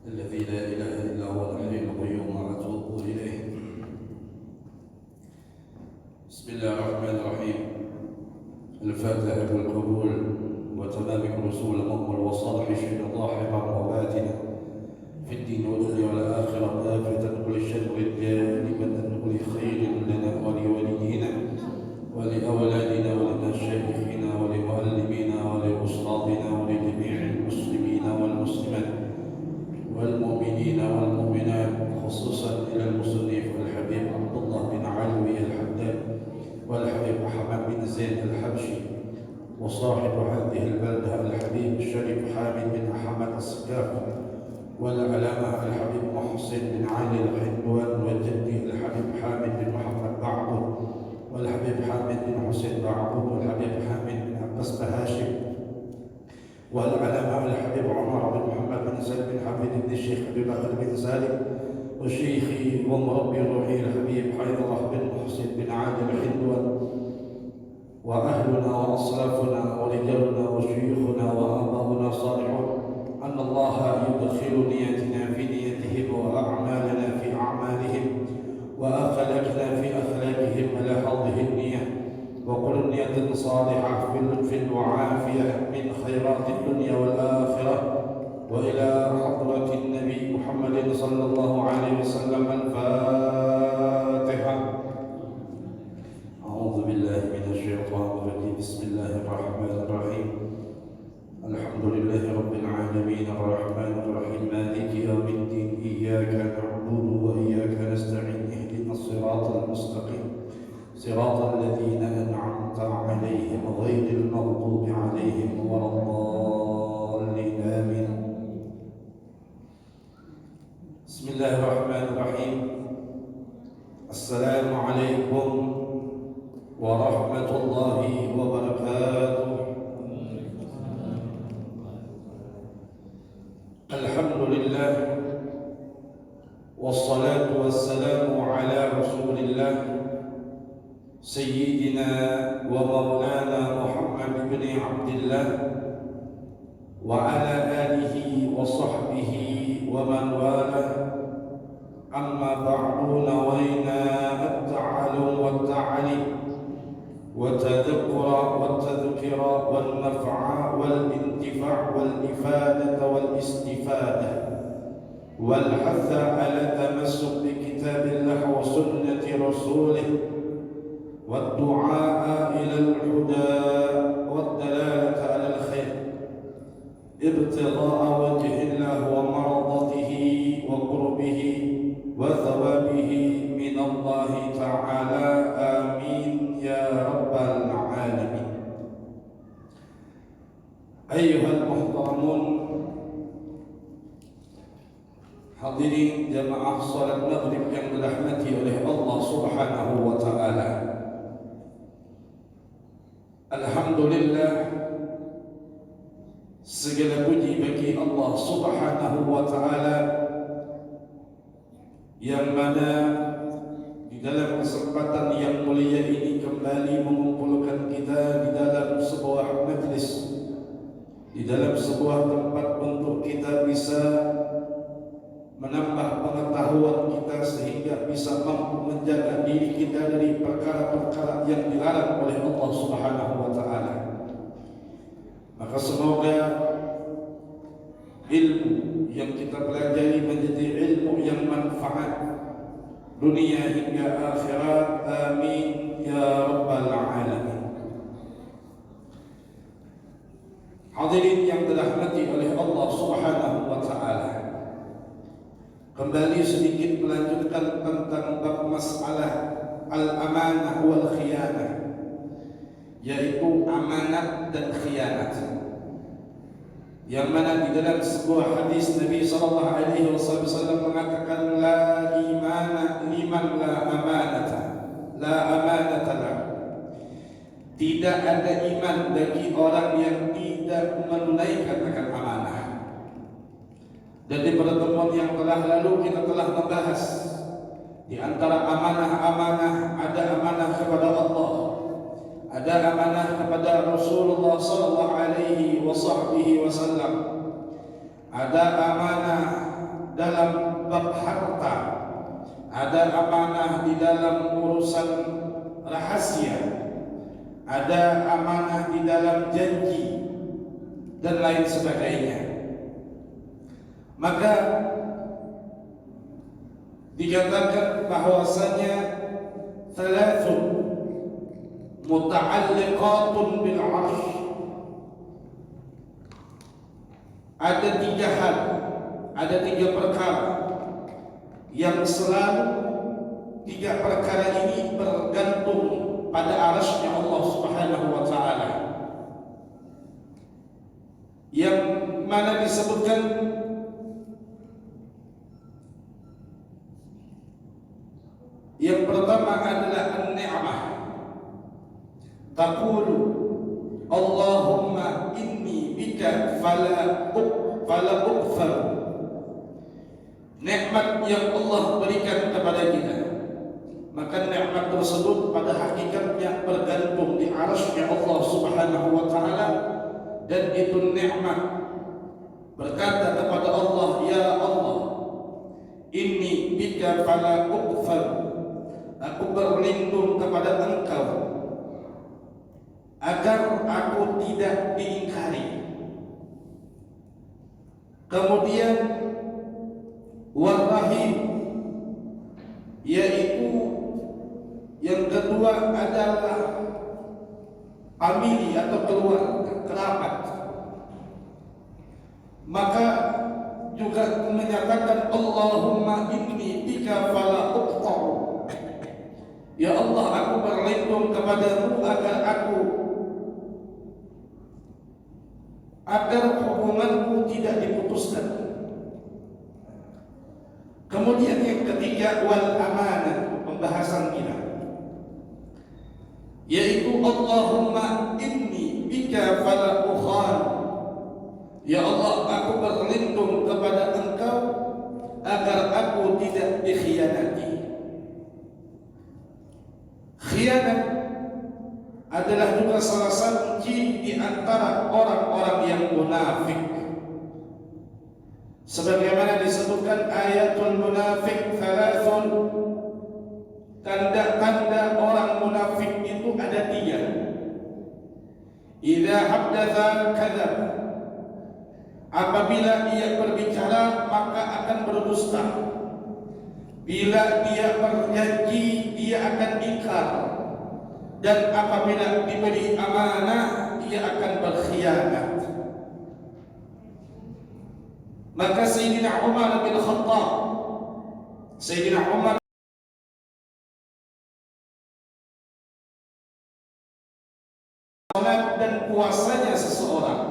الذي لا إله إلا هو الحي القيوم وأتوب إليه. بسم الله الرحمن الرحيم. الفاتحة والقبول وتمام الرسول المقبول وصالح شيء ظاهرا وباطنا في الدين والدنيا والآخرة آفة كل شر جانبا كل خير لنا ولوالدينا ولأولادنا ولمشايخنا ولمعلمينا ولأسطاذنا ولجميع المسلمين والمسلمات والمؤمنين والمؤمنات، خصوصا إلى المصنف الحبيب عبد الله بن علوي الحداد والحبيب أحمد بن زيد الحبشي وصاحب هذه البلدة الحبيب الشريف حامد بن أحمد السكاف والعلامة الحبيب محسن بن علي الحلوان وجدي الحبيب حامد بن محمد بعبد والحبيب حامد بن حسين بعبد والحبيب حامد بن عباس بهاشم والعلامة الحبيب عمر بن محمد بن زيد بن حميد بن الشيخ أبي بكر بن سالم وشيخي ومربي روحي الحبيب حيدر بن محسن بن علي الحلوان وأهلنا وأصلافنا ورجالنا وشيوخنا وآباؤنا صالحون، أن الله يدخل نيتنا في نيتهم وأعمالنا في أعمالهم وأخلاقنا في أخلاقهم على هذه النية، وكل نية صالحة في لطف وعافية من خيرات الدنيا والآخرة، وإلى حضرة النبي محمد صلى الله عليه وسلم. الفاتحة. أعوذ بالله من الشيطان الرجيم. بسم الله الرحمن الرحيم. الحمد لله رب العالمين الرحمن الرحيم مالك يوم الدين، إياك نعبد وإياك نستعين، اهدنا الصراط المستقيم صراط الذين أنعمت عليهم غير المغضوب عليهم ولا الضالين آمين. بسم الله الرحمن الرحيم. السلام عليكم ورحمة الله وبركاته. الحمد لله والصلاة والسلام على رسول الله سيدنا ومولانا محمد بن عبد الله وعلى آله وصحبه ومن والاه. أما بعد، نوينا التعلم والتعليم والتذكر والتذكر والنفع والانتفاع والإفادة والاستفادة والحث على التمسك بكتاب الله وسنة رسوله والدعاء إلى الهدى والدلالة على الخير ابتغاء وجه الله ومرضته وقربه وثوابه من الله تعالى. آمين يا رب العالمين. أيها المحترمون، hadirin jamaah salat maghrib yang dirahmati oleh Allah Subhanahu wa taala. Alhamdulillah, segala puji bagi Allah Subhanahu wa taala yang mana di dalam kesempatan yang mulia ini kembali mengumpulkan kita di dalam sebuah majlis, di dalam sebuah tempat untuk kita bisa menambah pengetahuan kita sehingga bisa mampu menjaga diri kita dari perkara-perkara yang dilarang oleh Allah Subhanahu wa taala. Maka semoga ilmu yang kita pelajari menjadi ilmu yang manfaat dunia hingga akhirat. Amin ya rabbal alamin. Hadirin yang dirahmati oleh Allah Subhanahu wa taala, kembali sedikit melanjutkan tentang bab masalah al-amanah wal khiyanah, yaitu amanat dan khianat, yang mana di dalam sebuah hadis Nabi sallallahu alaihi wasallam mengatakan la imana liman la amanata, la amanata lahu. Tidak ada iman bagi orang yang tidak menunaikan akan amanah. Dan di pertemuan yang telah lalu kita telah membahas di antara amanah-amanah ada amanah kepada Allah, ada amanah kepada Rasulullah sallallahu alaihi wasallam, ada amanah dalam bab harta, ada amanah di dalam urusan rahasia, ada amanah di dalam janji dan lain sebagainya. Maka dikatakan bahwasanya thalathun muta'alliqatun bil 'arsy, ada 3 hal, ada 3 perkara yang selalu 3 perkara ini bergantung pada arasy-Nya Allah Subhanahu wa taala. Yang mana disebutkan yang pertama adalah an-ni'mah. Taqulu Allahumma inni bika fala ukfar. Nikmat yang Allah berikan kepada kita, maka nikmat tersebut pada hakikatnya bergantung di arasy-Nya Allah Subhanahu wa taala. Dan itu nikmat berkata kepada Allah, ya Allah, inni bika fala ukfar, aku berlindung kepada Engkau agar aku tidak diingkari. Kemudian War-Rahim, yaitu yang kedua adalah famili atau keluarga, kerabat. Maka juga menyatakan Allahumma inni bika fala uqta'u, ya Allah, aku berlindung kepadamu agar hubunganku tidak diputuskan. Kemudian yang ketiga wal amanah, pembahasan kita, yaitu Allahumma inni bika fala ukhan, ya Allah, aku berlindung kepada Engkau agar aku tidak dikhianati. Khianat adalah juga salah satu ciri di antara orang-orang yang munafik. Sebagaimana disebutkan ayatul munafik thalathun, tanda-tanda orang munafik itu ada 3. Idza haddatsa kadzab, apabila ia berbicara maka akan berdusta. Bila dia berjanji dia akan ingkar, dan apabila diberi amanah dia akan berkhianat. Maka Sayyidina Umar bin Khattab, Sayyidina Umar salat dan puasanya seseorang,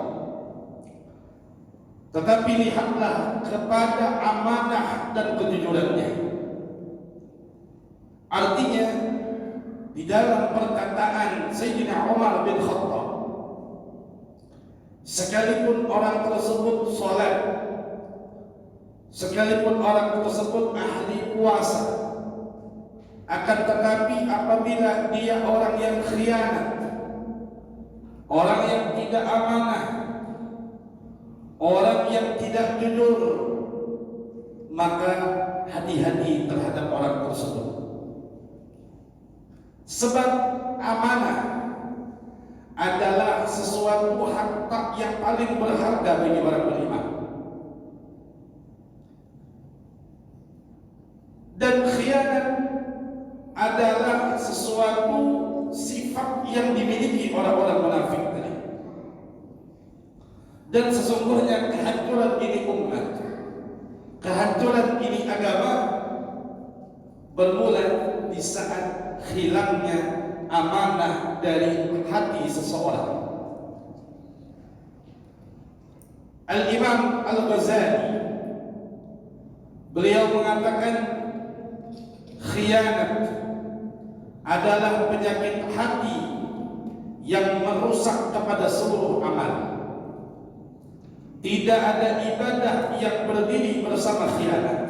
tetapi lihatlah kepada amanah dan kejujurannya. Artinya di dalam perkataan Sayyidina Umar bin Khattab, sekalipun orang tersebut salat, sekalipun orang tersebut ahli puasa, akan tetapi apabila dia orang yang khianat, orang yang tidak amanah, orang yang tidak jujur, maka hati-hati terhadap orang tersebut. Sebab amanah adalah sesuatu harta yang paling berharga bagi orang beriman. Dan khianat adalah sesuatu sifat yang dimiliki orang-orang munafik tadi. Dan sesungguhnya kehancuran ini umat, kehancuran ini agama bermula di saat hilangnya amanah dari hati seseorang. Al-Imam Al-Ghazali, beliau mengatakan khianat adalah penyakit hati yang merusak kepada seluruh amal. Tidak ada ibadah yang berdiri bersama khianat.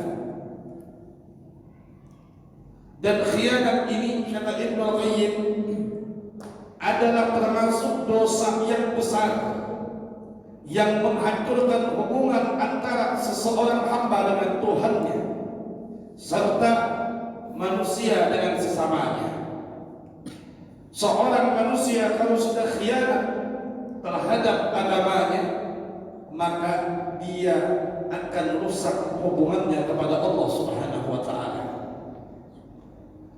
Dan khianat ini, kata Ibnu Qayyim, adalah termasuk dosa yang besar yang menghancurkan hubungan antara seseorang hamba dengan Tuhannya serta manusia dengan sesamanya. Seorang manusia kalau sudah khianat terhadap agamanya, maka dia akan rusak hubungannya kepada Allah Subhanahu wa taala.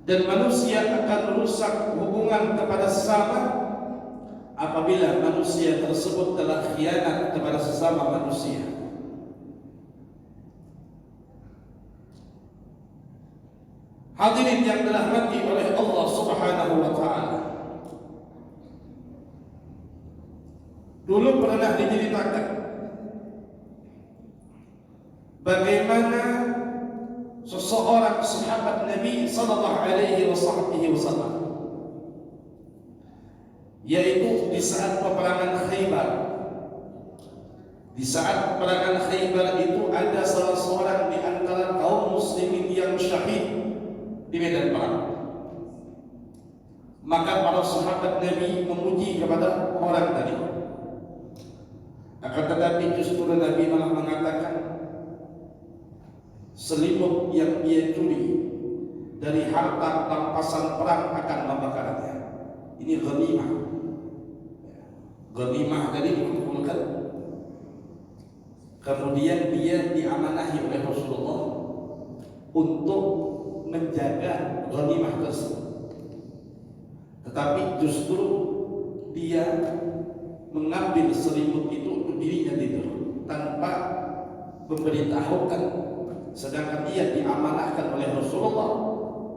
Dan manusia akan rusak hubungan kepada sesama apabila manusia tersebut telah khianat kepada sesama manusia. Hadirin yang dirahmati oleh Allah Subhanahu wa taala. Dulu pernah diceritakan bagaimana seseorang sahabat Nabi sallallahu alaihi wasallam, yaitu di saat peperangan Khaybar. Di saat peperangan Khaybar itu ada salah seorang di antara kaum muslimin yang syahid di medan perang. Maka para sahabat Nabi memuji kepada orang tadi. Akan tetapi justru Nabi malah mengatakan selimut yang dia curi dari harta rampasan perang akan membakarnya. Ini ghanimah. Ghanimah tadi dikumpulkan, kemudian dia diamanahi oleh Rasulullah untuk menjaga ghanimah tersebut. Tetapi justru dia mengambil selimut itu untuk dirinya tidur tanpa memberitahukan, sedangkan dia diamanahkan oleh Rasulullah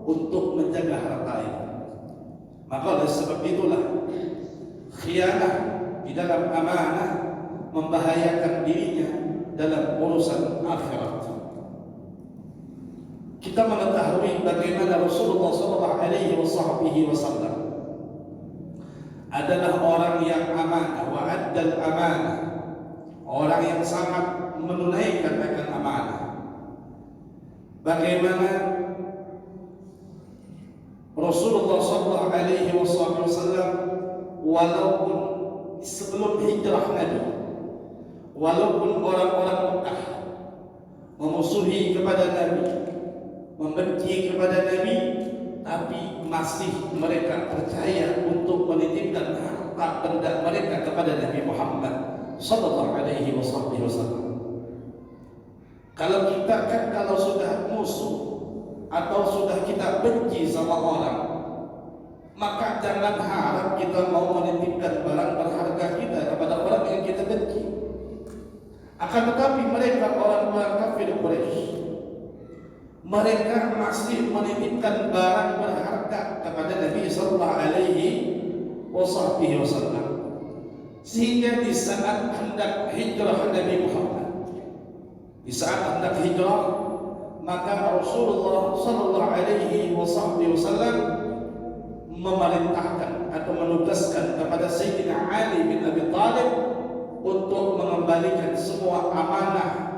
untuk menjaga harta itu. Maka oleh sebab itulah khianah di dalam amanah membahayakan dirinya dalam urusan akhirat. Kita mengetahui bagaimana Rasulullah SAW adalah orang yang amanah, wa addal amanah, orang yang sangat menunaikan akan amanah. Bagaimana Rasulullah SAW walaupun sebelum hijrah Nabi, walaupun orang-orang Mekah memusuhi kepada Nabi, membenci kepada Nabi, tapi masih mereka percaya untuk menitipkan harta benda mereka kepada Nabi Muhammad sallallahu alaihi wasallam. Kalau kita kan kalau sudah musuh atau sudah kita benci sama orang, maka jangan harap kita mau menitipkan barang berharga kita kepada orang yang kita benci. Akan tetapi mereka orang-orang kafir Quraisy, mereka masih menitipkan barang berharga kepada Nabi sallallahu alaihi wasallam. Sehingga di saat hendak hijrah Nabi Muhammad, di saat hendak hijrah, maka Rasulullah sallallahu alaihi wasallam memerintahkan atau menugaskan kepada Sayyidina Ali bin Abi Thalib untuk mengembalikan semua amanah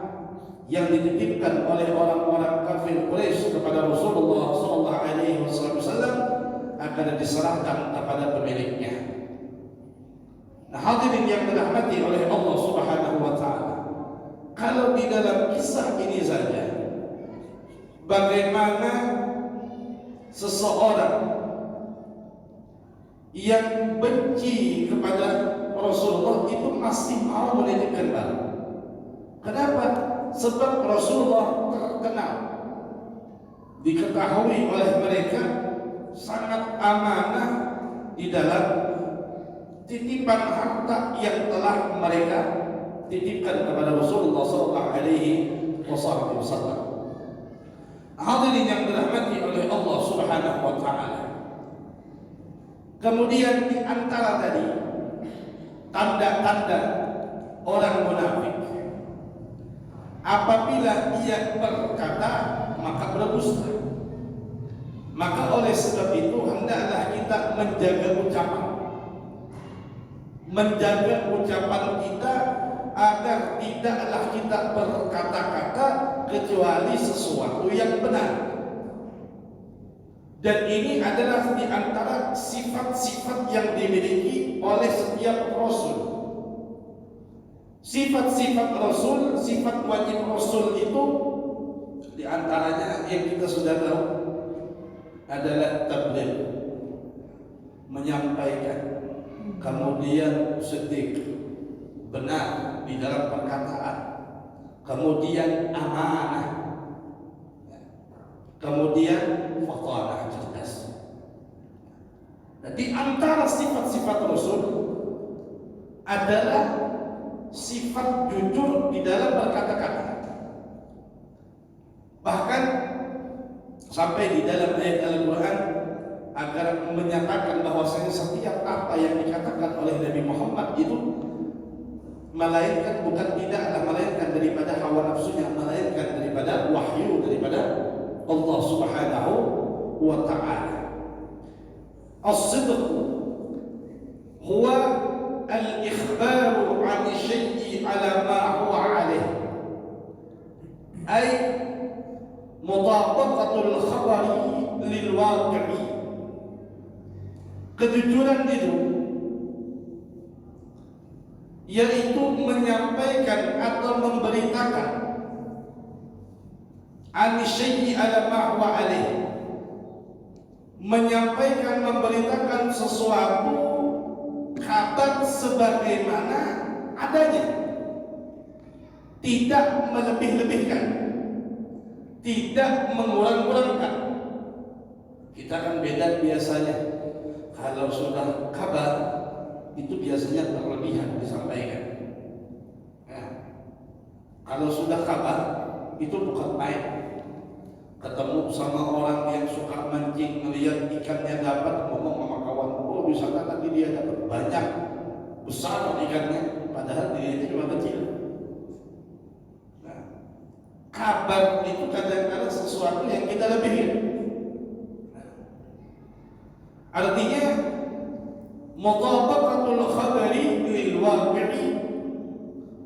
yang dititipkan oleh orang-orang kafir Quraisy kepada Rasulullah sallallahu alaihi wasallam akan diserahkan kepada pemiliknya. Nah, hadirin yang dirahmati oleh Allah Subhanahu wa taala, kalau di dalam kisah ini saja bagaimana seseorang yang benci kepada Rasulullah itu masih mau menitipkan barang. Kenapa? Sebab Rasulullah terkenal, diketahui oleh mereka sangat amanah di dalam titipan harta yang telah mereka titipkan kepada Rasulullah sallallahu alaihi wasallam. Hadirin yang dirahmati oleh Allah Subhanahu wa taala. Kemudian di antara tadi tanda-tanda orang munafik, apabila dia berkata maka berdusta. Maka oleh sebab itu hendaklah kita menjaga ucapan kita agar tidaklah kita berkata-kata kecuali sesuatu yang benar. Dan ini adalah di antara sifat-sifat yang dimiliki oleh setiap rasul. Sifat-sifat Rasul, sifat wajib Rasul itu di antaranya yang kita sudah tahu adalah tabligh, menyampaikan, kemudian siddiq, benar di dalam perkataan, kemudian amanah, kemudian fatanah, cerdas. Nah, di antara sifat-sifat Rasul adalah sifat jujur di dalam berkata-kata. Bahkan sampai di dalam ayat Al-Quran agar menyatakan bahwasanya setiap apa yang dikatakan oleh Nabi Muhammad itu melainkan melainkan daripada hawa nafsunya, melainkan daripada wahyu daripada Allah Subhanahu wa ta'ala. As-sidq huwa al-ikhbaru 'an syai'i 'ala ma huwa 'alayh, ay mutabaqatul khabari lil waqi'i. Kejujuran itu yaitu menyampaikan atau memberitakan an syai'i 'ala ma huwa 'alayh, menyampaikan, memberitakan sesuatu kabar sebagaimana adanya, tidak melebih-lebihkan, tidak mengurang-urangkan. Kita kan beda biasanya, kalau sudah kabar itu biasanya berlebihan disampaikan. Nah, kalau sudah kabar itu bukan main. Ketemu sama orang yang suka mancing, melihat ikannya dapat, ngomong sama kawan, oh misalkan tadi dia dapat banyak, besar ikannya, padahal dia cuma kecil. Nah, kabar itu kadang-kadang sesuatu yang kita lebihin. Nah, artinya mutabaqatul khabari lil waqi'i,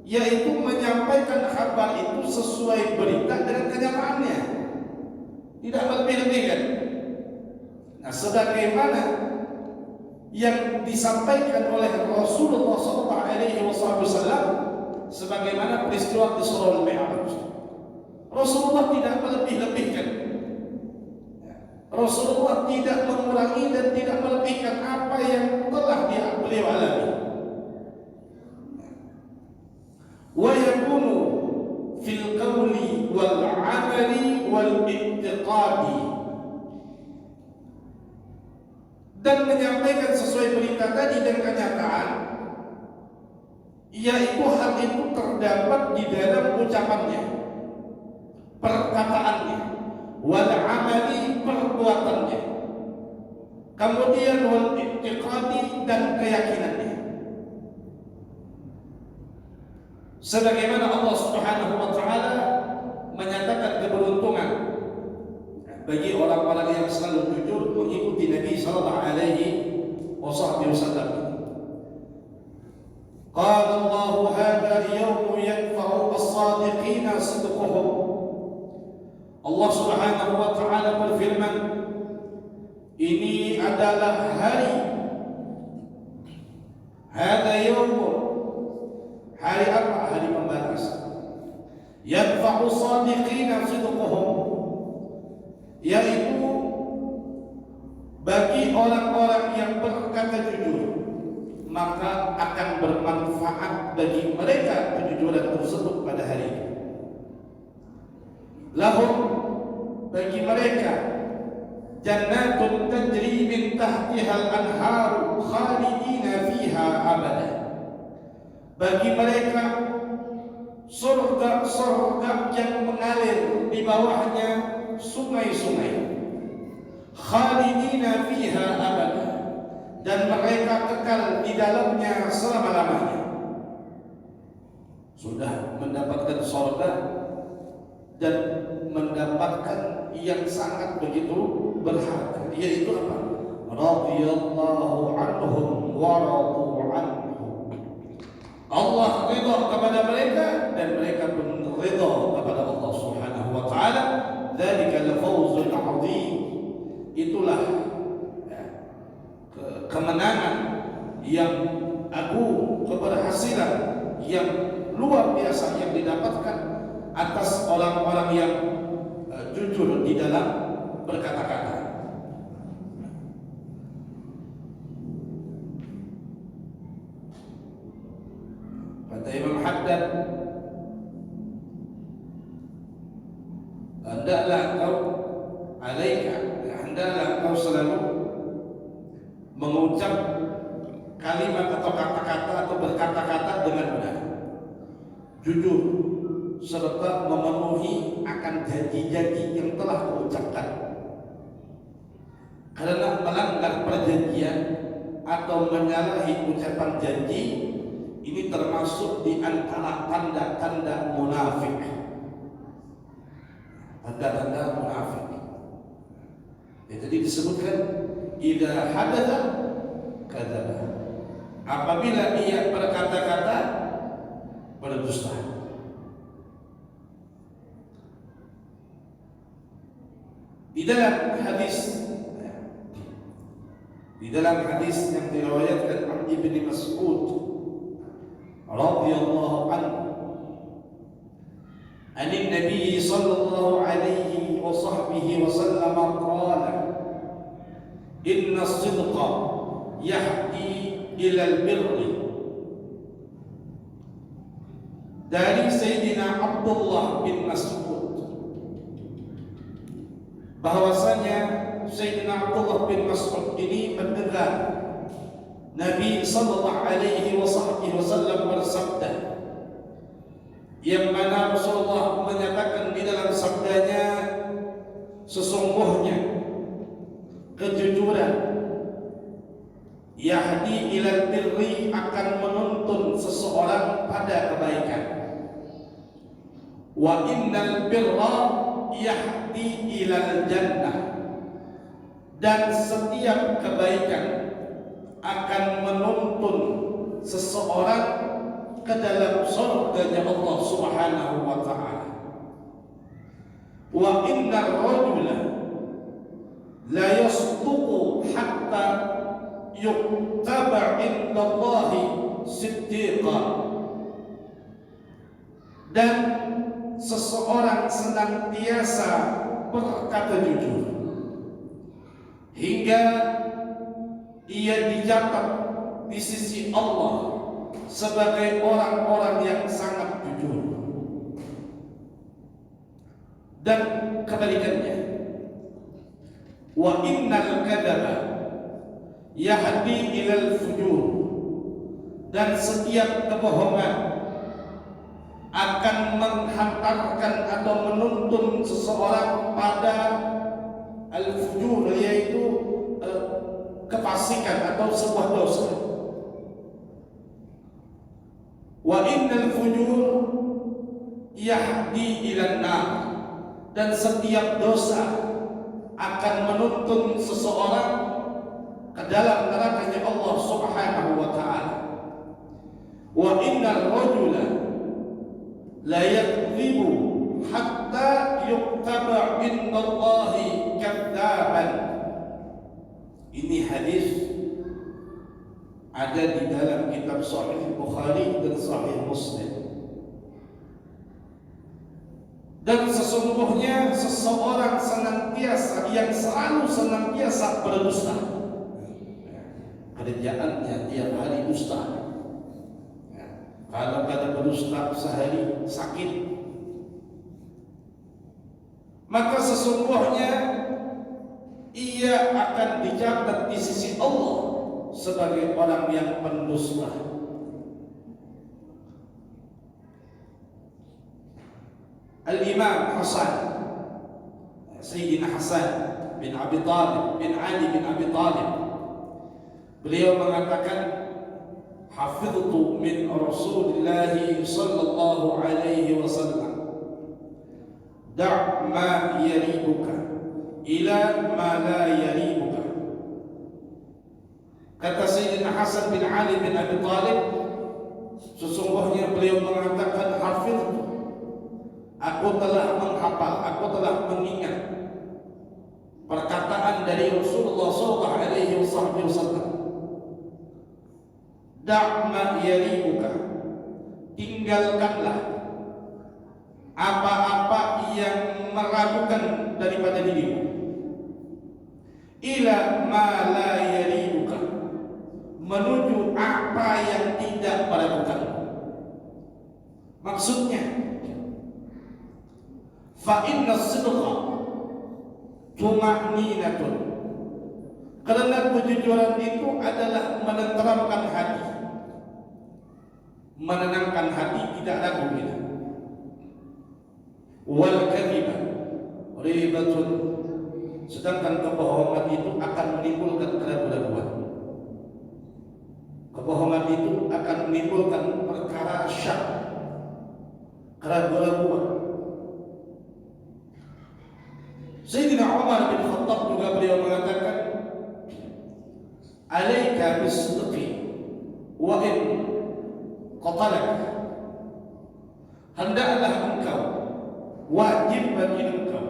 yaitu menyampaikan kabar itu sesuai berita dengan kenyataannya, tidak melebih-lebihkan. Nah, sebagaimana yang disampaikan oleh Rasulullah SAW, sebagaimana peristiwa Isra wal Mi'raj, Rasulullah tidak melebih-lebihkan. Rasulullah tidak mengurangi dan tidak melebihkan apa yang telah beliau alami. Wa yakunu fil qawli wal amali wal i'tiqadi, dan menyampaikan sesuai berita tadi dan kenyataan, yaitu hal itu terdapat di dalam ucapannya, perkataannya, wal amali, perbuatannya, kemudian wal i'tiqadi, dan keyakinannya. Sebagaimana Allah Subhanahu wa ta'ala menyatakan keberuntungan bagi orang-orang yang selalu jujur mengikuti Nabi sallallahu alaihi wasallam. Qala Allah hadha yawmu yanfa'u as-sadiqina sidquhum. Allah Subhanahu wa ta'ala berfirman, ini adalah hari, hadha yawmu, hari apa? Hari pembalasan. Yanfa'u as-sadiqina sidquhum, yaitu bagi orang-orang yang berkata jujur, maka akan bermanfaat bagi mereka kejujuran tersebut pada hari ini. Lahum, bagi mereka, jannatun tajri min tahtiha al-anhar khalidina fiha abada. Bagi mereka surga-surga yang mengalir di bawahnya sungai-sungai, khalidina fiha abada, dan mereka kekal di dalamnya selama-lamanya. Sudah mendapatkan surga dan mendapatkan yang sangat begitu berharga, yaitu apa? Radhiyallahu anhum wa radu anhu. Allah ridha kepada mereka dan mereka pun ridha kepada Allah Subhanahu wa ta'ala. Dzalika al-fawzul 'adzim. Itulah kemenangan yang agung, keberhasilan yang luar biasa yang didapatkan atas orang-orang yang jujur di dalam berkata-kata. Kata Imam Haddad, hendaklah engkau selalu mengucap kalimat atau kata-kata atau berkata-kata dengan benar, jujur, serta memenuhi akan janji-janji yang telah diucapkan. Karena melanggar perjanjian atau menyalahi ucapan janji ini termasuk di antara tanda-tanda munafik. Tanda-tanda munafik. Ya, jadi disebutkan idza hadatsa kadzaba. Apabila ia berkata-kata berdusta. Di dalam hadis yang diriwayatkan oleh Ibnu Mas'ud radhiyallahu anhu, an Nabi sallallahu alaihi wa sahbihi wasallam qala, inna as-sidqa yahdi ila al-birri. Dari Sayyidina Abdullah bin Mas'ud bahwasanya Sayyidina Abdullah bin Mas'ud ini mendengar Nabi sallallahu alaihi wasallam bersabda, yang mana Rasulullah menyatakan di dalam sabdanya, sesungguhnya kejujuran yahdi ilal birri akan menuntun seseorang pada kebaikan, wa innal birra yahdi ilal jannah, dan setiap kebaikan akan menuntun seseorang ke dalam surganya Allah Subhanahu wa ta'ala. Wa innar rajula la yasduqu hatta yuktaba indallahi siddiqan, dan seseorang senantiasa berkata jujur hingga ia dicatat di sisi Allah sebagai orang-orang yang sangat jujur. Dan kebalikannya, wa innal kadzaba yahdi ilal fujur, dan setiap kebohongan akan menghantarkan atau menuntun seseorang pada al-fujur, yaitu kefasikan atau sebuah dosa. Wa innal fujur yahdi ilan nar, dan setiap dosa akan menuntun seseorang ke dalam nerakanya Allah Subhanahu wa ta'ala. Wa innal rajula la yakdzibu hatta yuktaba indallahi kadzaban. Ini hadis ada di dalam kitab Sahih Bukhari dan Sahih Muslim. Dan sesungguhnya seseorang yang selalu senantiasa berdusta, kerjaannya tiap hari dusta. Kalau ada berdusta sehari sakit, maka sesungguhnya ia akan dicatat di sisi Allah sebagai orang yang pendusta. Al-Imam Hasan, Sayyidina Hasan bin Abi Talib bin Ali bin Abi Talib, beliau mengatakan, hafidhtu min Rasulillah sallallahu alaihi wasallam, da' ma yaribuka ila ma la yaribuka. Kata Sayyidina Hasan bin Ali bin Abi Talib, sesungguhnya beliau mengatakan, hafidhtu, aku telah menghafal, aku telah mengingat perkataan dari Rasulullah sallallahu alaihi wasallam, da' ma yaribuka, tinggalkanlah apa-apa yang meragukan daripada dirimu, ila ma la yaribuka, menuju apa yang tidak meragukan. Maksudnya, fa inna sidqa tuma'ninatun, karena kejujuran itu adalah menenteramkan hati, menenangkan hati, tidak ragu kita. Wal kadhiba ribatun, sedangkan kebohongan itu akan menimbulkan keraguan-keraguan. Kebohongan itu akan menimbulkan perkara syak, keraguan-keraguan. Sayyidina Umar bin Khattab juga beliau mengatakan, alaika bis-sidqi wa in qatalak, hendaklah engkau, wajib bagi engkau,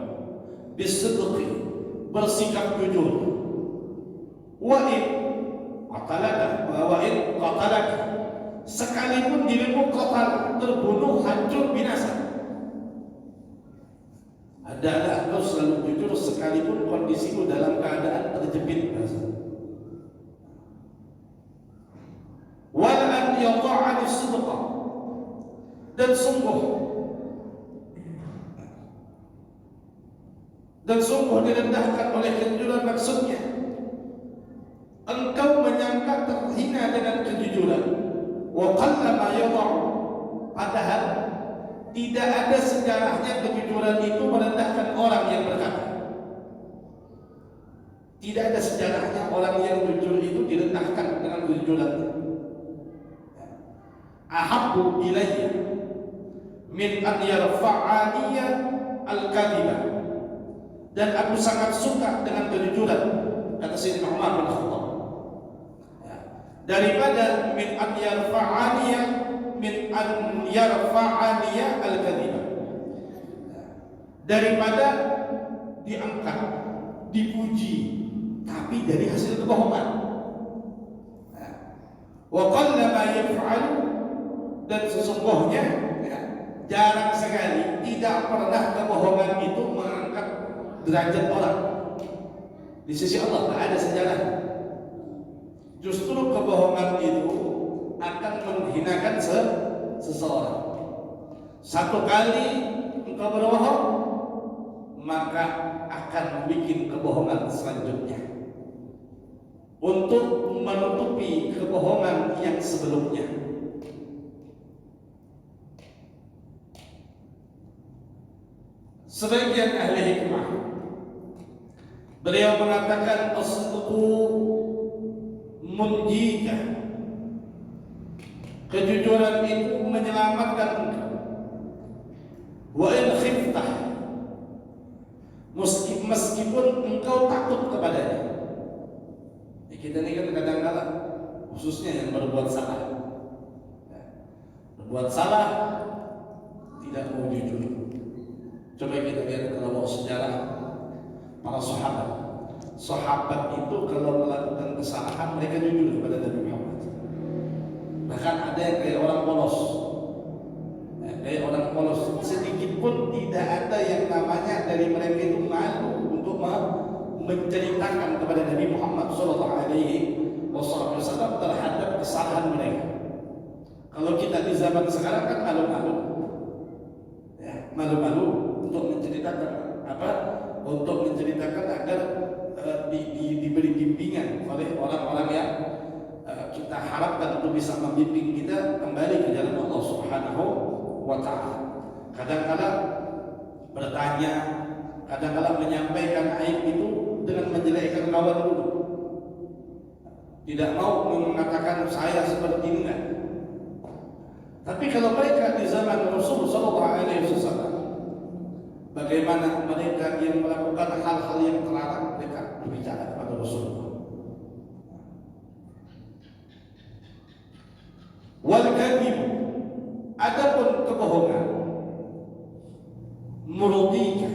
bis-sidqi, bersikap jujur, wa in qatalak, sekalipun dirimu qatal, terbunuh, hancur, binasa, adalah engkau selalu jujur sekalipun kondisimu dalam keadaan terjepit. Wal an yadha'ani sidqa, dan sungguh direndahkan oleh kejujuran. Maksudnya, engkau menyangka terhina dengan kejujuran. Wa qallama yadha'u, padahal tidak ada sejarahnya kejujuran itu merendahkan orang yang berkata. Tidak ada sejarahnya orang yang jujur itu direndahkan dengan kejujuran. Ahabbu ilayya min an yarfa'aniya al-kadhiba, dan aku sangat suka dengan kejujuran, kata Sayyidina Umar bin Khattab, daripada min an yarfa'aniya al-kadhiba, daripada diangkat, dipuji, tapi dari hasil kebohongan. Wa qallama yaf'alu, dan sesungguhnya jarang sekali, tidak pernah kebohongan itu mengangkat derajat orang di sisi Allah. Tidak ada sejarah. Justru kebohongan itu akan menghinakan seseorang. Satu kali engkau berbohong, maka akan bikin kebohongan selanjutnya untuk menutupi kebohongan yang sebelumnya. Sebagian ahli hikmah beliau mengatakan, as-sidqu munjika, kejujuran itu menyelamatkan engkau. Wa in khiftah, meskipun engkau takut kepadanya. Kita ini kan kadang-kadang, khususnya yang berbuat salah tidak mau jujur. Coba kita lihat kalau mau sejarah para sahabat itu kalau melakukan kesalahan mereka jujur kepada Nabi Muhammad. Bahkan ada yang kayak orang polos, sedikit pun tidak ada yang namanya dari mereka itu malu untuk menceritakan kepada Nabi Muhammad SAW terhadap kesalahan mereka. Kalau kita di zaman sekarang kan malu-malu untuk menceritakan agar diberi bimbingan oleh orang-orang yang kita harapkan untuk bisa membimbing kita kembali ke jalan Allah Subhanahu wa Ta'ala. Kadang-kadang bertanya, kadang-kadang menyampaikan aib itu dengan menjelekkan kawan dulu. Tidak mau mengatakan saya seperti ini. Tapi kalau mereka di zaman Rasulullah SAW, bagaimana mereka yang melakukan hal-hal yang terlarang, mereka berbicara kepada Rasulullah. Wal kadhib, adapun kebohongan, murdika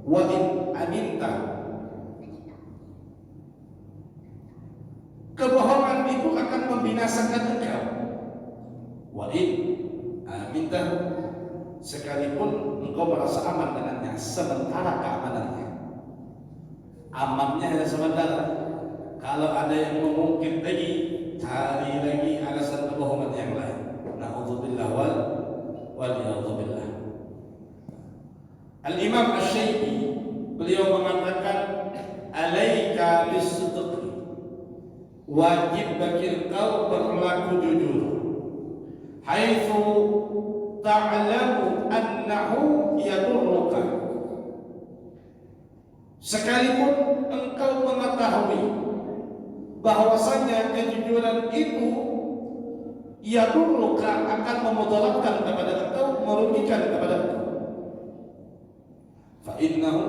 wa in aminta, kebohongan itu akan membinasakan engkau. Wa in minta sekalipun engkau merasa aman dengannya, sementara keamanannya, amannya hanya sementara. Kalau ada yang mengungkit lagi, cari lagi alasan kebohongan yang lain. Na'udzubillah waliyadzubillah. Al-Imam Asy-Syafi'i beliau mengatakan, alaika bis-sidqi, wajib bagi engkau berlaku jujur, haitsu ta'lamu annahu yadurruka, sekalipun engkau mengetahui bahwasanya kejujuran itu yadurruka, akan memudaratkan kepada engkau, merugikan kepada engkau. Fa innahu,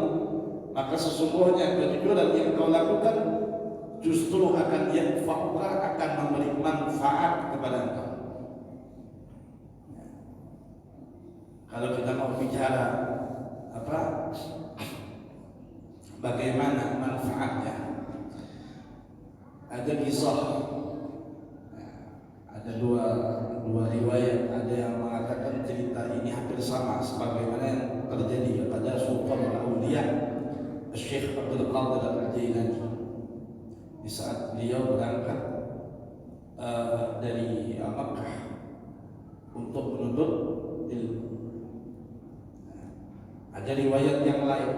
maka sesungguhnya kejujuran yang kau lakukan justru akan yanfa'uka, akan memberi manfaat kepada engkau. Kalau kita mau bicara bagaimana manfaatnya, ada kisah, ada dua riwayat. Ada yang mengatakan cerita ini hampir sama sebagaimana yang terjadi pada Sultan Al-Auliya Syekh Abdul Qadir Al-Jailani di saat beliau berangkat dari Makkah untuk menuntut ilmu. Ada riwayat yang lain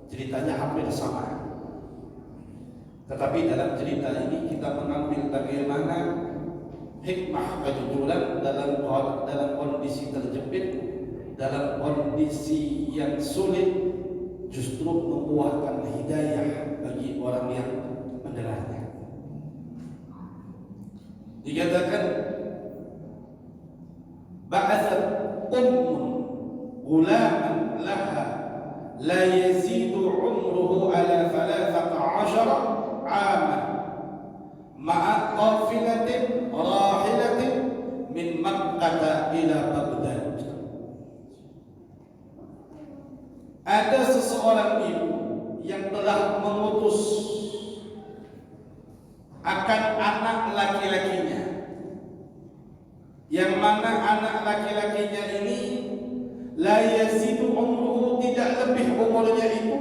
ceritanya hampir sama, tetapi dalam cerita ini kita mengambil bagaimana hikmah kejujuran dalam kondisi terjepit, dalam kondisi yang sulit, justru membuahkan hidayah bagi orang yang mendengarnya. Dikatakan, ba'athat gulaman laha la yazidu umruhu ala 13 'aman ma'a qafilatin rahilatin min Makkah ila Baghdad. Ada seseorang ibu yang telah mengutus akan anak laki-lakinya, yang mana anak laki-lakinya ini la yazidu umruhu, tidak lebih umurnya itu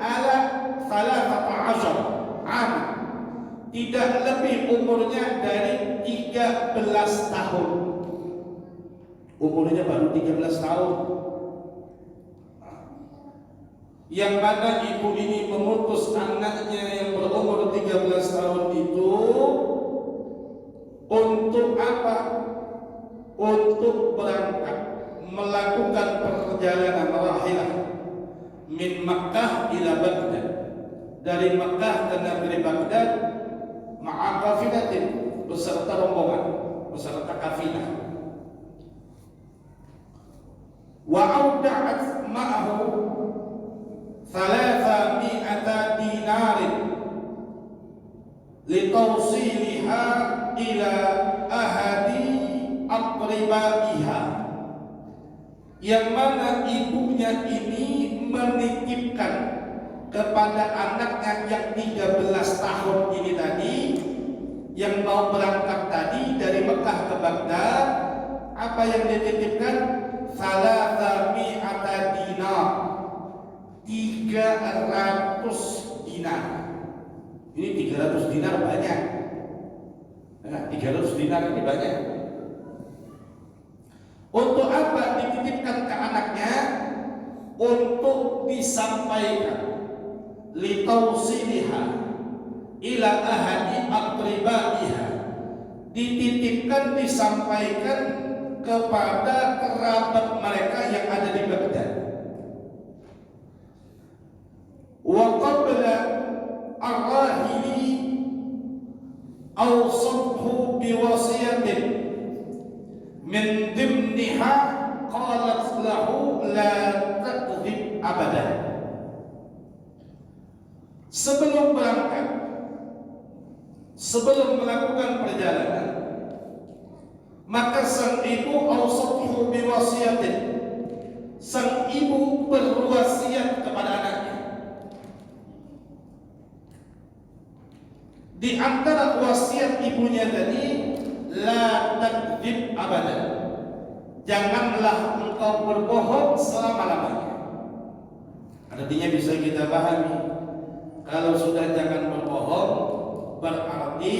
ala 13 'am, tidak lebih umurnya dari 13 tahun. Umurnya baru 13 tahun. Yang mana ibu ini memutus anaknya yang berumur 13 tahun itu untuk apa? Untuk berangkat melakukan perjalanan rahilah min Makkah ila Baghdad, dari Makkah ke negeri Baghdad, ma'a kafilatin, beserta rombongan, beserta kafilah. Wa auda'at ma'ahu 300 dinarin litawsiliha ila ahadi aqribaiha, yang mana ibunya ini menitipkan kepada anaknya yang 13 tahun ini tadi, yang mau berangkat tadi dari Mekah ke Baghdad. Apa yang dititipkan? 300 dinar, 300 dinar. Ini 300 dinar banyak. 300 dinar ini banyak. Untuk apa dititipkan ke anaknya? Untuk disampaikan, litausiliha ila ahadi aqribaiha, dititipkan, disampaikan kepada kerabat mereka yang ada di Baghdad. Wa qabla ar-rahili awsathu biwasiyatin min dimniha qalat lahu la takdzib abadan. Sebelum berangkat, sebelum melakukan perjalanan, maka sang ibu awsathu biwasiyatin, sang ibu berwasiat kepada anaknya. Di antara wasiat ibunya tadi, la takdzib abadan, janganlah engkau berbohong selama-lamanya. Artinya bisa kita pahami, kalau sudah jangan berbohong berarti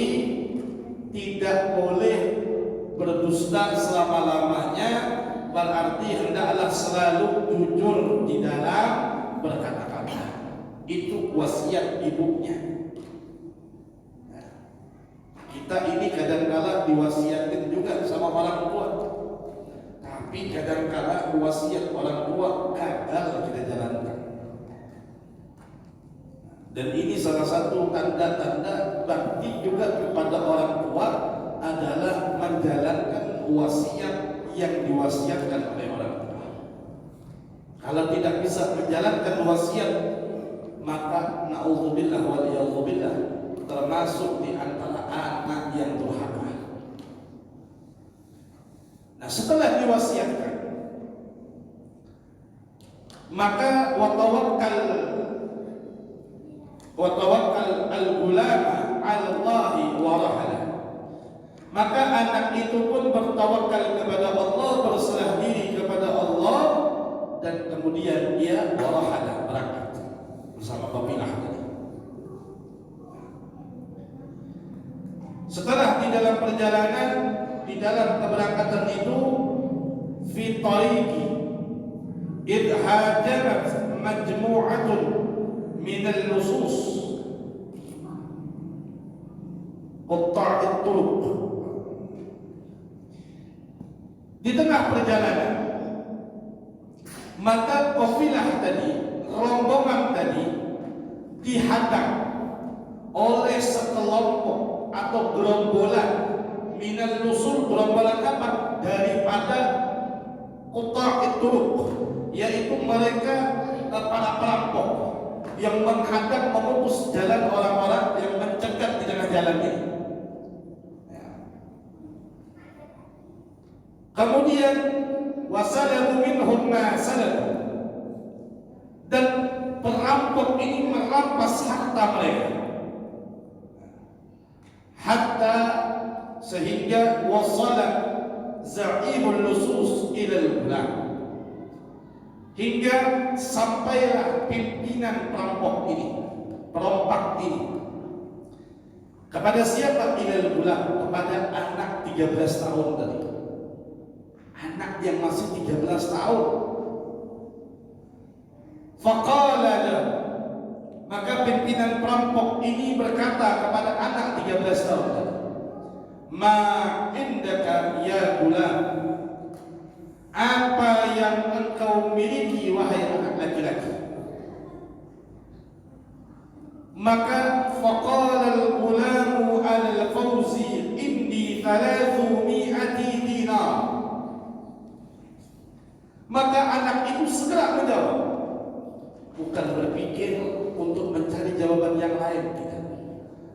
tidak boleh berdusta selama-lamanya, berarti hendaklah selalu jujur di dalam berkata-kata. Itu wasiat ibunya. Kita ini kadang-kala diwasiatin juga sama orang tua, tapi kadang-kala wasiat orang tua gagal kita jalankan. Dan ini salah satu tanda-tanda bakti juga kepada orang tua adalah menjalankan wasiat yang diwasiatkan oleh orang tua. Kalau tidak bisa menjalankan wasiat, maka na'udzubillah waliyadzubillah termasuk di antara anak yang durhaka. Nah, setelah diwasiatkan, maka watawakkal al-ulama 'ala Allahi wa rahala. Maka anak itu pun bertawakal kepada Allah, berserah diri kepada Allah, dan kemudian dia warahala, berangkat bersama kabilah tadi. Setelah di dalam perjalanan, di dalam keberangkatan itu, fi tariqi idh hajamat majmu'atun min al-lusus qatta'it turuq. Di tengah perjalanan, maka kafilah tadi, rombongan tadi dihadang oleh sekelompok atau gerombolan minal nusul, gerombolan apa? Daripada quta'it turuq, yaitu mereka para perampok yang menghadang, memutus jalan orang-orang yang mencegat di tengah jalan ini. Kemudian wasalamu minhum ma salamu, dan perampok ini merampas harta mereka, hatta sehingga wasala za'imul lusus ilal ulam, hingga sampailah pimpinan perampok ini, perompak ini, kepada siapa? Ilal ulam, kepada anak 13 tahun tadi, anak yang masih 13 tahun. Faqala lahu, maka pimpinan perampok ini berkata kepada anak 13 tahun tadi, ma indaka ya gulam, apa yang engkau miliki wahai anak laki-laki? Maka faqala al-gulamu al-fawzi indi 300 dinar. Maka anak itu segera menjawab, bukan berpikir untuk mencari jawaban yang lain.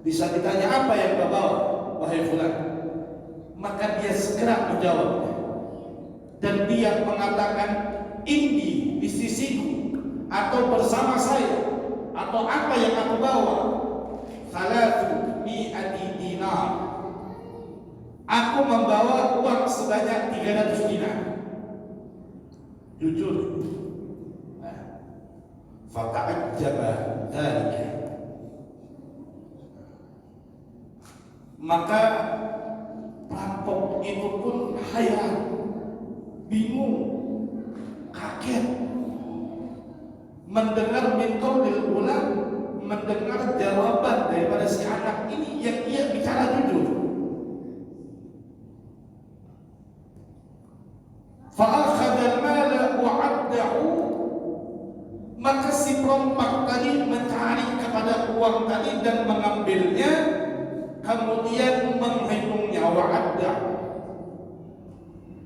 Bisa ditanya apa yang kau bawa wahai fulan, maka dia segera menjawab, dan dia mengatakan indi, di sisiku atau bersama saya, atau apa yang aku bawa, 300 dinar, aku membawa uang sebanyak 300 dinar. Jujur. Fata'ajjaba dzalika, maka perampok itu pun hayran, bingung, kaget mendengar min qaulil ulam, mendengar jawaban daripada si anak ini yang ia bicara jujur. Fa'akhadha al-mala wa 'addahu, maka si perompak tadi mencari kepada uang tadi dan mengambilnya, kemudian menghitungnya. Wa 'addahu,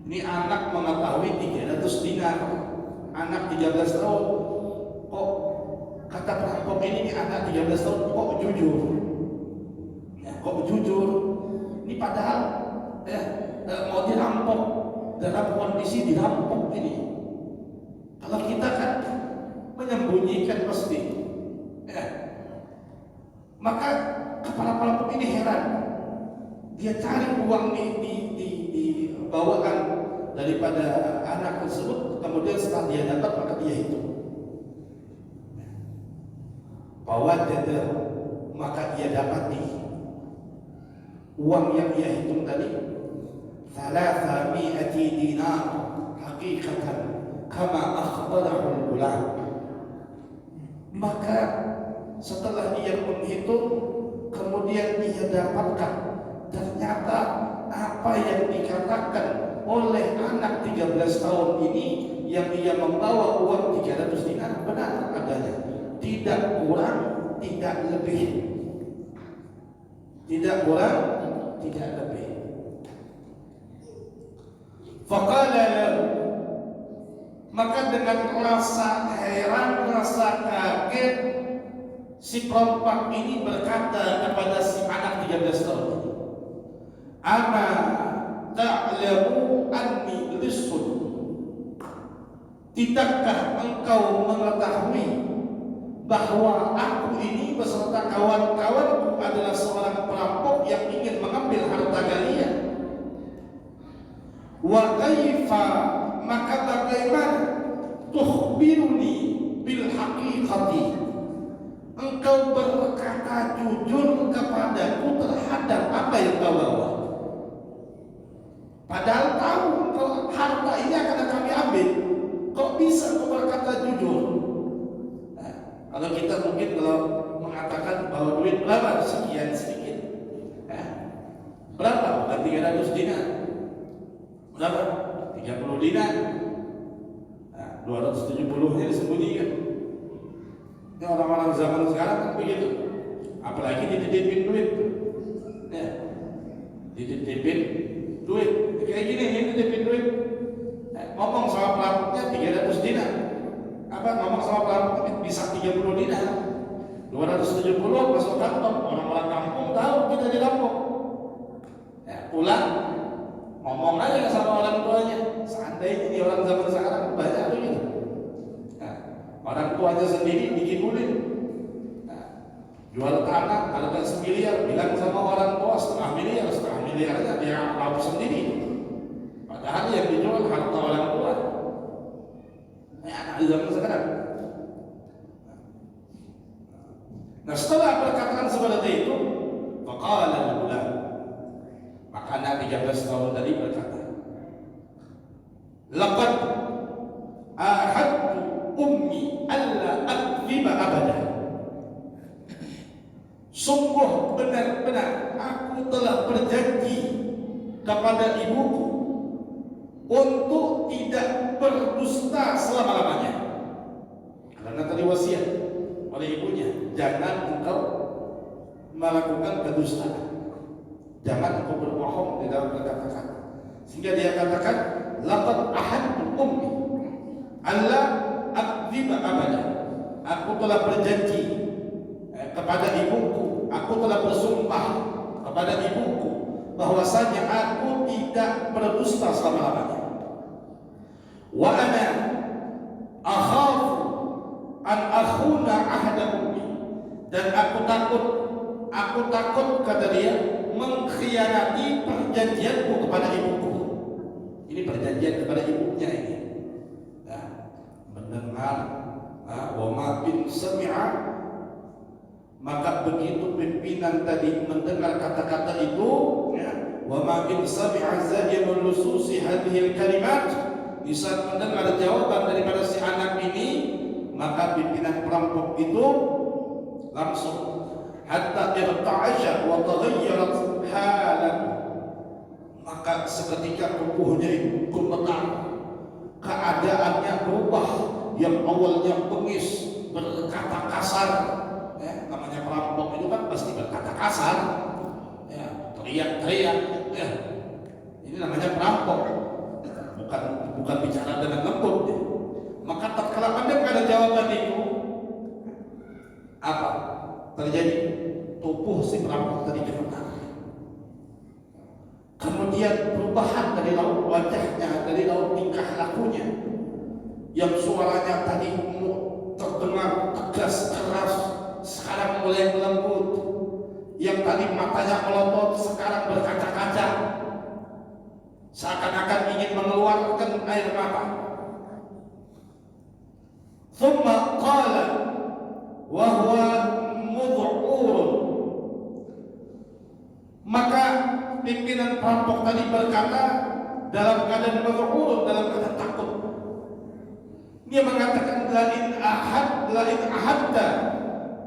ini anak mengetahui 300 dinar, anak 13 tahun. Kok kata perampok ini anak 13 tahun kok jujur? Ya, kok jujur? Ini padahal mau dirampok, dalam kondisi dirampok ini. Kalau kita kan menyembunyikan pasti. Ya. Maka kepala perampok ini heran. Dia cari uang dibawakan daripada anak tersebut. Kemudian setelah dia dapat maka dia hitung. Fawajada, maka dia dapati uang yang dia hitung tadi 300 dinar hakikatan kama akhbarahu al-gulam. Maka setelah dia menghitung, kemudian dia dapatkan ternyata apa yang dikatakan oleh anak 13 tahun ini yang dia membawa uang 300 dinar benar adanya, tidak kurang, tidak lebih, tidak kurang, tidak lebih. Faqala lahu, maka dengan rasa heran, rasa kaget, si perompak ini berkata kepada si anak 13 tahun ini, ama ta'lamu anni lisun, tidakkah engkau mengetahui bahwa aku ini beserta kawan-kawanku adalah seorang perampok yang ingin mengambil harta kalian? Wa kaifa, maka bagaimana tukhbiruni bil haqiqati, engkau berkata jujur kepadaku terhadap apa yang kau bawa, padahal tahu engkau harta ini akan kami ambil, kok bisa kau berkata jujur? Nah, kalau kita mungkin kalau mengatakan bahwa duit berapa, sekian sedikit, berapa? Bukan 300 dinar, berapa? 30 dinar. 270-nya disembunyikan. Ini orang-orang zaman sekarang kan begitu. Apalagi dititipin duit. Ya, dititipin duit. Kayak gini, ini dititipin duit. Ngomong sama pelampoknya 300 dinar. Apa ngomong sama pelampoknya bisa 30 dinar. 270 masuk kantong. Orang-orang kampung tahu kita dirampok. Ya, pulang ngomong aja sama orang tuanya. Seandainya ini orang zaman sekarang banyak begitu. Nah, orang tuanya sendiri dikibulin. Nah, jual tanah harga 1 miliar, bilang sama orang tua 1,5 miliarnya dia rabu sendiri. Padahal yang dijual harta orang tua. Ini anak zaman sekarang. Nah, setelah perkataan seperti itu, faqala al-gulam, maka anak 13 tahun tadi berkata, laqad ahadtu ummi alla akdziba abada, sungguh benar-benar aku telah berjanji kepada ibuku untuk tidak berdusta selama-lamanya. Karena tadi wasiat oleh ibunya, jangan engkau melakukan kedustaan, jangan engkau berbohong di dalam kata-kata. Sehingga dia katakan, laqad ahadtu ummi alla akdziba abada, aku telah berjanji kepada ibuku, aku telah bersumpah kepada ibuku bahwasanya aku tidak berdusta selama-lamanya. Wa ana akhafu an akhuna ahda ummi, dan aku takut kata dia mengkhianati perjanjianku kepada ibuku. Ini perjanjian kepada ibunya ini. Nah, mendengar wa ma bin sami'a, maka begitu pimpinan tadi mendengar kata-kata itu, ya, wa ma bin sami'a zalimul lususi hadhil kalimat, di saat mendengar jawaban daripada si anak ini, maka pimpinan perampok itu langsung hatta irta'asha wa taghayyarat halan, maka seketika tubuhnya itu gemetar, keadaannya berubah. Yang awalnya bengis, berkata kasar, ya, namanya perampok itu kan pasti berkata kasar, ya, teriak-teriak, ya. Ini namanya perampok, bukan bicara dengan lembut, ya. Maka tatkala mendengar jawaban itu, apa terjadi? Tubuh si perampok tadi gemetar. Kemudian perubahan dari laut wajahnya, dari laut tingkah lakunya, yang suaranya tadi terdengar tegas keras, sekarang mulai melembut. Yang tadi matanya melotot, sekarang berkaca-kaca. Seakan seakan-akan ingin mengeluarkan air mata. Thumma qala wa huwa mud'urun. Maka pimpinan perampok tadi berkata dalam keadaan mud'urun, dalam keadaan takut. Dia mengatakan la in ahadta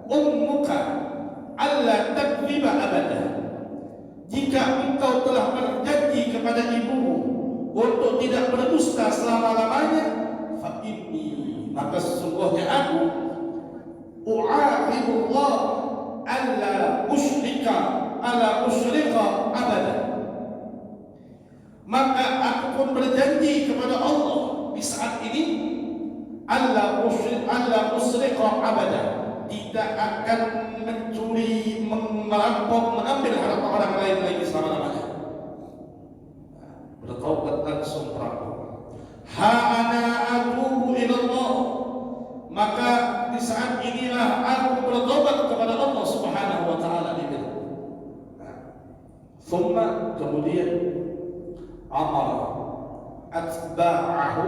ummuka alla takdziba abada. Jika engkau telah berjanji kepada ibumu untuk tidak berdusta selama-lamanya, fa inni, maka sesungguhnya aku u'ahidullah alla usyrika abada. Maka aku pun berjanji kepada Allah di saat ini alla usyrika abada, tidak akan mencuri, merampok, mengambil harta orang lain lagi selama-lamanya. Bertaubat langsung perampok. Ha ana atubu ilallah, maka di saat inilah aku bertobat kepada Allah Subhanahu wa taala. Thumma, kemudian amara atba'ahu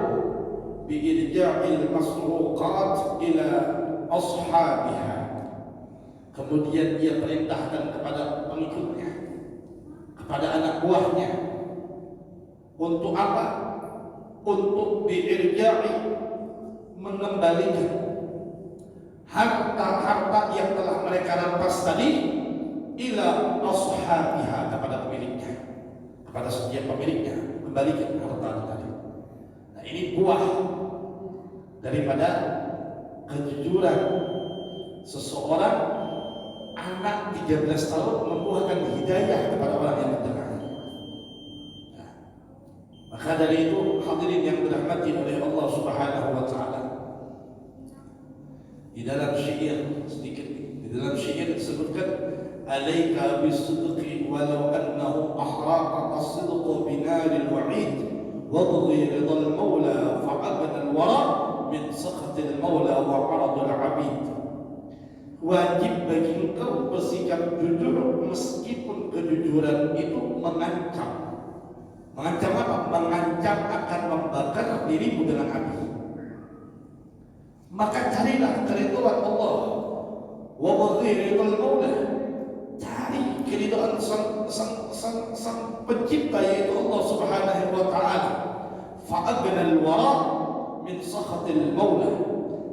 biirja'il masruqat ila ashabiha. Kemudian dia perintahkan kepada pengikutnya, kepada anak buahnya, untuk apa? Untuk biirja'i, mengembalikan harta-harta yang telah mereka rampas tadi ila ashabiha, kepada pemiliknya, kepada setiap pemiliknya, kembalikan harta tadi. Nah, ini buah daripada kejujuran seseorang anak 13 tahun membuahkan hidayah kepada orang yang mendengar. Nah, maka dari itu hadirin yang dirahmati oleh Allah Subhanahu wa taala, di dalam syair sedikit, di dalam syair disebutkan alaika bisidqi walau annahu ahraqa as-sidqu binaril wa'id wabghi ridal maula fa'abna al-wara min sakhatil maula wa aradul abid. Wajib bagi engkau bersikap jujur meskipun kejujuran itu mengancam. Mengancam apa? Mengancam akan membakar dirimu dengan api. Maka carilah keridhaan Allah. Wabghi ridal maula, cari keridhaan sang pencipta, yaitu Allah Subhanahu wa taala. Fa'abna al-wara min sakhatil maula,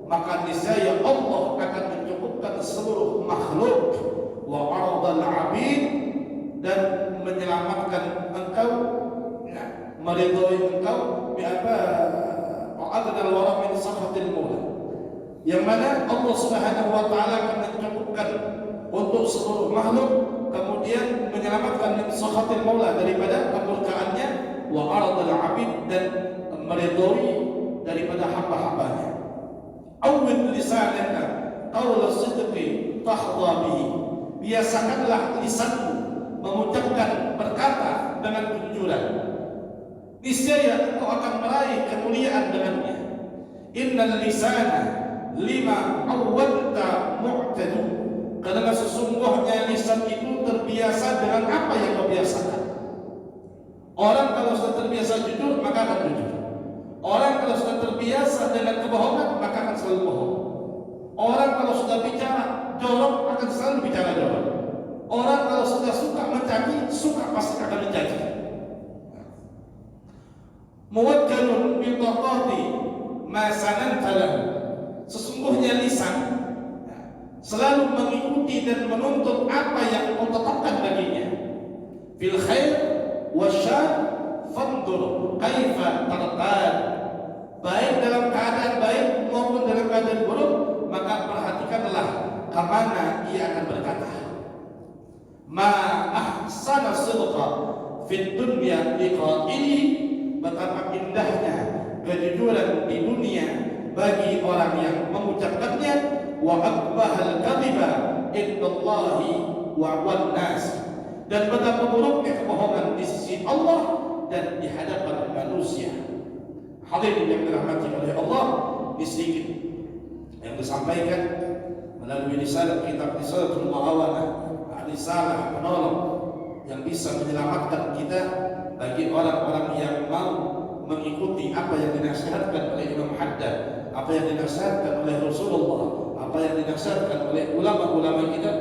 maka niscaya Allah akan mencukupkan seluruh makhluk, wa aradal abid, dan menyelamatkan engkau, meridhai engkau, biapa fa'abna al-wara min sakhatil maula, yang mana Allah Subhanahu wa taala akan mencukupkan untuk seluruh makhluk, kemudian menyelamatkan min sakhatil maula, daripada kemurkaannya, wa aradal abid, dan meridhai daripada hamba-hambanya. Awwid lisanaka qaul as-sidqi tahdha bihi, biasakanlah lisanmu mengucapkan berkata dengan kejujuran, niscaya engkau akan meraih kemuliaan dengannya. Innal lisana lima awwadta mu'tadu, karena sesungguhnya lisan itu terbiasa dengan apa yang kau biasakan. Orang kalau sudah terbiasa jujur, maka akan jujur. Orang kalau sudah terbiasa dengan kebohongan, maka akan selalu bohong. Orang kalau sudah bicara jorok, akan selalu bicara jorok. Orang kalau sudah suka mencaci, pasti akan mencaci. Muwakkalun bil taqati ma sananta lahu, sesungguhnya lisan selalu mengikuti dan menuntut apa yang kau tetapkan baginya. Fil khair wasyar fandur kaifa tarqad, baik dalam keadaan baik maupun dalam keadaan buruk, maka perhatikanlah kemana ia akan berkata. Ma ahsana sidqa fid dunya liqa'ili, betapa indahnya kejujuran di dunia bagi orang yang mengucapkannya. Wa akbahal kadhiba indallahi wa wan nas, dan betapa buruknya kebohongan di sisi Allah dan di hadapan manusia. Hadirin yang dirahmati oleh Allah, ini sedikit yang disampaikan melalui risalah kitab Risalatul Muawanah, risalah penolong yang bisa menyelamatkan kita bagi orang-orang yang mau mengikuti apa yang dinasihatkan oleh Imam Haddad, apa yang dinasihatkan oleh Rasulullah, apa yang dinasihatkan oleh ulama-ulama kita.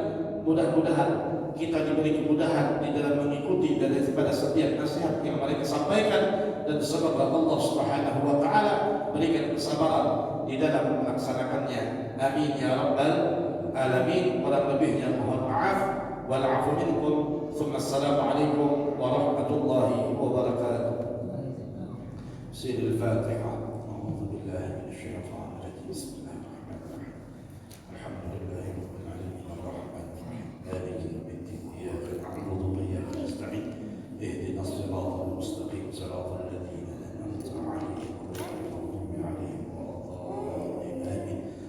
Mudah-mudahan kita diberi kemudahan di dalam mengikuti daripada setiap nasihat yang mereka sampaikan, dan semoga Allah Subhanahu wa taala berikan kesabaran di dalam melaksanakannya. Amin ya rabbal alamin. Kurang lebihnya mohon maaf. Wal 'afu minkum. Assalamualaikum warahmatullahi wabarakatuh. سير الفاتحة. أعوذ بالله من الشيطان الرجيم. بسم الله الرحمن الرحيم. الحمد لله رب العالمين.